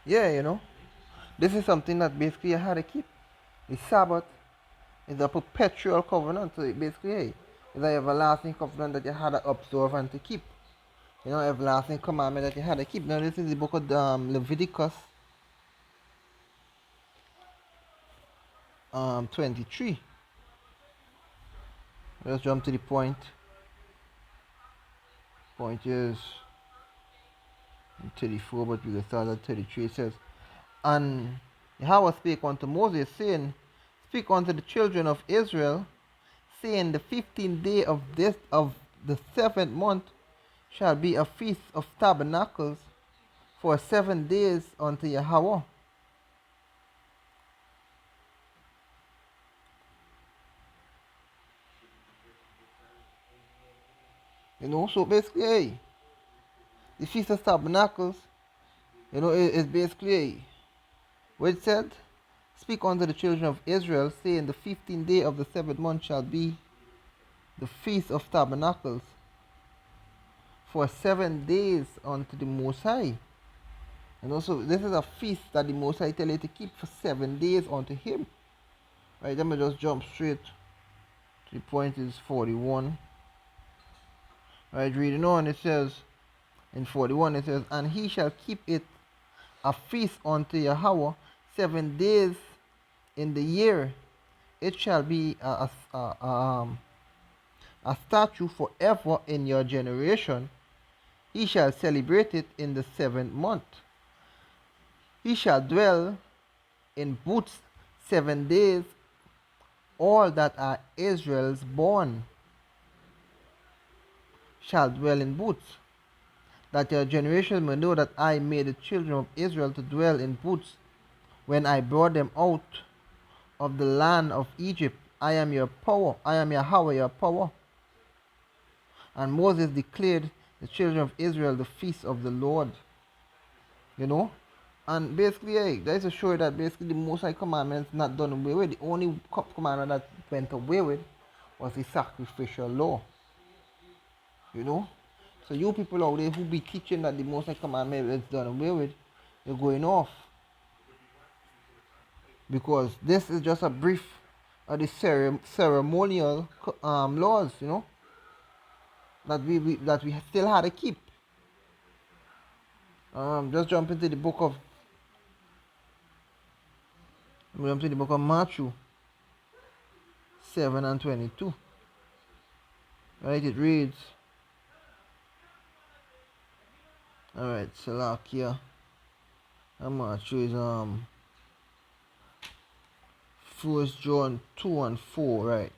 Yeah, this is something that basically you had to keep. The Sabbath is a perpetual covenant, so it basically, hey, it's an everlasting covenant that you had to observe and to keep. Everlasting commandment that you had to keep. Now, this is the book of Leviticus 23. Let's jump to the point. Point is 34, but we can start at 33. It says, And Yahweh spake unto Moses, saying, Speak unto the children of Israel, saying, The 15th day of the 7th month shall be a feast of tabernacles for 7 days unto Yahweh. So basically, hey, the feast of tabernacles, is basically, hey, what it said, Speak unto the children of Israel, saying, The 15th day of the 7th month shall be the feast of tabernacles for 7 days unto the Most High. So this is a feast that the Most High tell you to keep for 7 days unto Him. Right, let me just jump straight to the point is 41. Right, reading on, it says, in 41 it says, And he shall keep it a feast unto Yahweh 7 days in the year. It shall be a statute forever in your generation. He shall celebrate it in the 7th month. He shall dwell in booths 7 days, all that are Israel's born shall dwell in booths, that your generation may know that I made the children of Israel to dwell in booths when I brought them out of the land of Egypt. I am your power. I am Yahweh, your power. And Moses declared the children of Israel the feast of the Lord. And basically, that is to show you that basically the Most High commandments not done away with. The only commandment that went away with was the sacrificial law. So you people out there who be teaching that the Most High commandment is done away with, you're going off. Because this is just a brief of the ceremonial laws, that we still had to keep. Just jump into the book of Matthew 7 and 22. Right, it reads, alright, Salakia. Matthew is 1 John 2 and 4, right?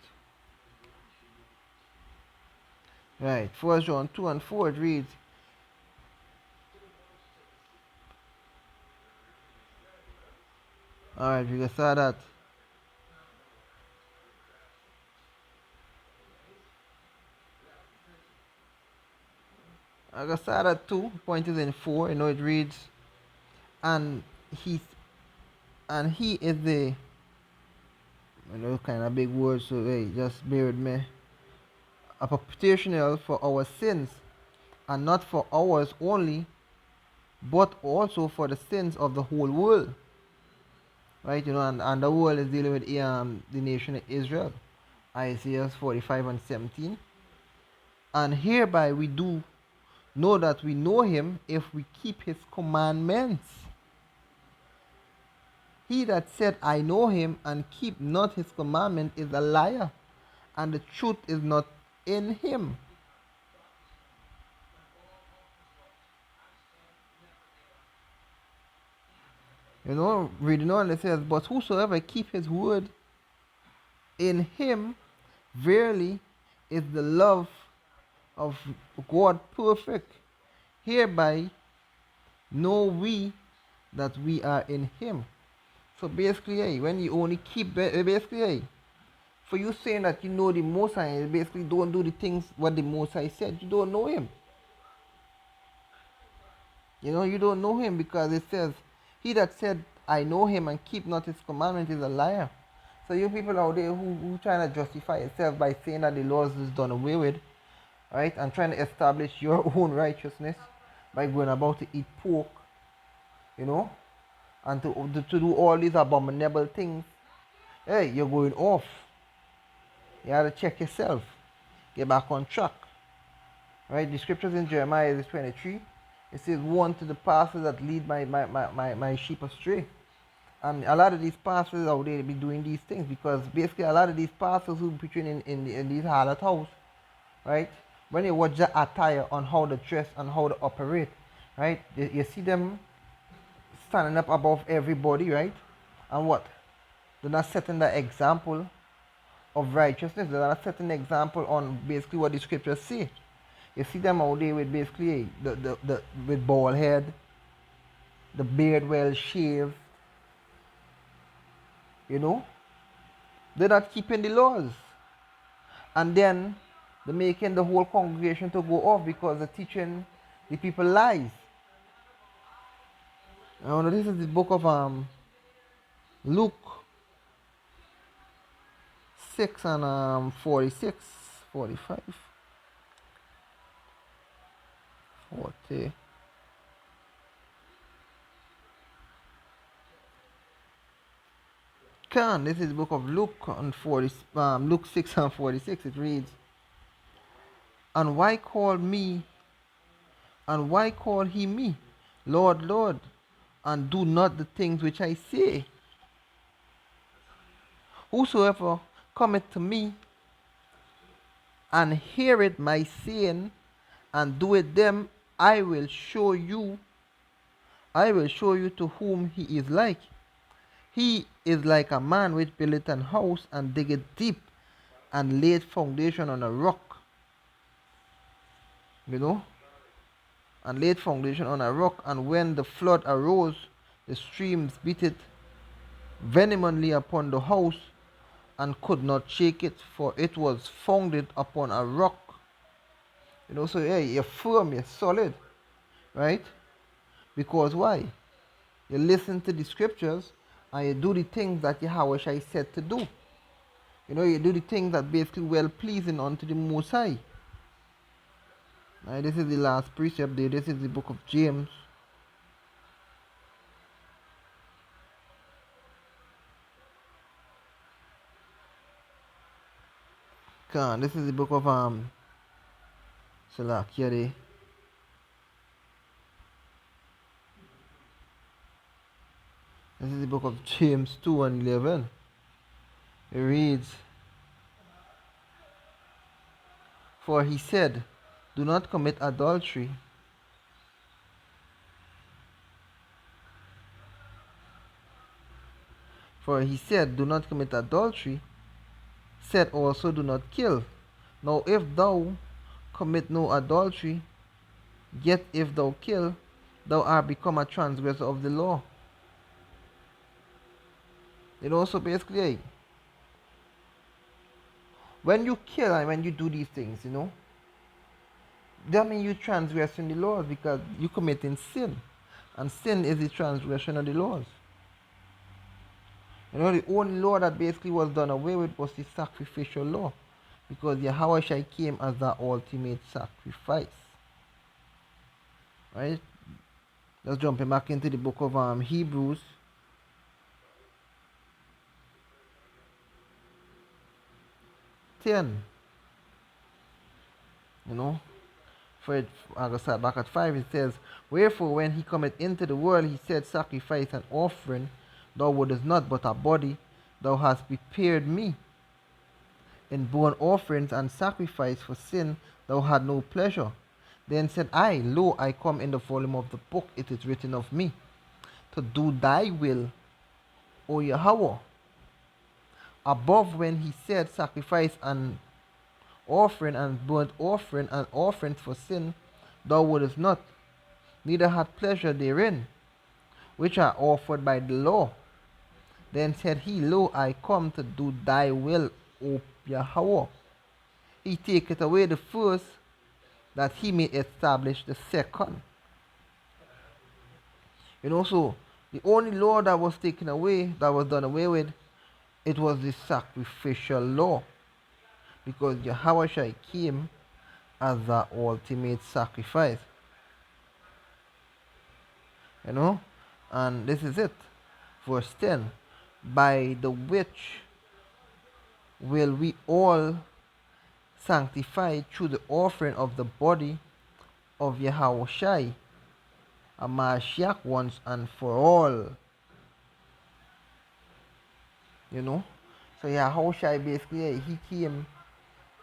Right, 1 John 2 and 4, it reads, alright, we can start that. I can start at 2, point is in 4, it reads, and he is the, kind of big word, so hey, just bear with me. A propitiation for our sins, and not for ours only, but also for the sins of the whole world. Right, and the world is dealing with the nation of Israel. Isaiah 45 and 17. And hereby we do know that we know him if we keep his commandments. He that said, I know him, and keep not his commandment is a liar, and the truth is not in him. Reading on, it says, But whosoever keep his word, in him verily is the love of God perfect. Hereby know we that we are in him. So basically, when you only keep, basically, for you saying that you know the Most High, basically don't do the things what the Most High said, you don't know him. You don't know him, because it says, he that said, I know him, and keep not his commandment is a liar. So you people out there who trying to justify yourself by saying that the laws is done away with, right, and trying to establish your own righteousness by going about to eat pork, and to do all these abominable things, hey, you're going off. You have to check yourself. Get back on track. Right? The scriptures in Jeremiah 23, it says, "Woe unto the pastors that lead my sheep astray." And a lot of these pastors out there be doing these things because basically a lot of these pastors who be preaching in these harlot house, right? When you watch the attire on how to dress and how to operate, right? You see them standing up above everybody, right? And what? They're not setting the example of righteousness. They're not setting the example on basically what the scriptures say. You see them out there with basically the with bald head, the beard well shaved, you know. They're not keeping the laws. And then they're making the whole congregation to go off because they're teaching the people lies. Now this is the book of Luke 6 and 46, 45, 40. This is the book of Luke on Luke 6 and 46. It reads, "And why call he me, Lord, Lord, and do not the things which I say? Whosoever cometh to me and heareth my saying and doeth them, I will show you to whom he is like. He is like a man which buildeth an house and diggeth deep and laid foundation on a rock." You know? And laid foundation on a rock, and when the flood arose, the streams beat it vehemently upon the house, and could not shake it, for it was founded upon a rock. You know, so hey, you're firm, you're solid, right? Because why? You listen to the scriptures and you do the things that Yahweh said to do. You know, you do the things that basically well pleasing unto the Most High. Right, this is the last precept there. This is the book of James. This is the book of Salakia there. This is the book of James 2 and 11. It reads, "For he said, do not commit adultery. For he said, do not commit adultery. Said also, do not kill. Now if thou commit no adultery, yet if thou kill, thou art become a transgressor of the law." You know, so basically, when you kill and when you do these things, you know, that means you transgressing the laws because you committing sin. And sin is the transgression of the laws. You know, the only law that basically was done away with was the sacrificial law. Because Yahweh Shai came as the ultimate sacrifice. Right? Let's jump back into the book of Hebrews. You know, for it, I go start back at 5. It says, "Wherefore when he cometh into the world, he said, Sacrifice and offering thou wouldest not, but a body thou hast prepared me. In burnt offerings and sacrifice for sin thou had no pleasure. Then said I, Lo, I come in the volume of the book, it is written of me, to do thy will, O Yahweh." Above, when he said, Sacrifice and offering and burnt offering and offerings for sin thou wouldest not, neither had pleasure therein, which are offered by the law. Then said he, Lo, I come to do thy will, O Yahweh. He taketh away the first, that he may establish the second. You know, so the only law that was taken away, that was done away with, it was the sacrificial law. Because Yahweh Shai came as the ultimate sacrifice. You know? And this is it. Verse 10. By the which will we all sanctified through the offering of the body of Yahushai Amashiach once and for all. You know? So Yahushai basically he came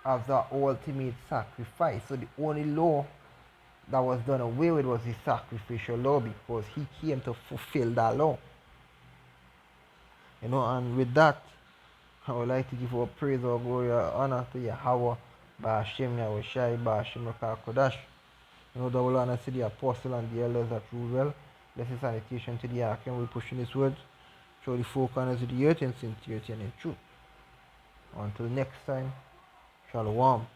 as the ultimate sacrifice. So the only law that was done away with was the sacrificial law, because he came to fulfill that law. You know, and with that, I would like to give all praise, all glory, all honor to Yahweh, Ba'ashem Yahushai, Ba'ashem Rakah Kodash. You know, double honor to the apostle and the elders that rule well. Blessed salutation to the Akim. We're pushing this word. Show the four corners of the earth in sincerity and in truth. Until next time, Shalom.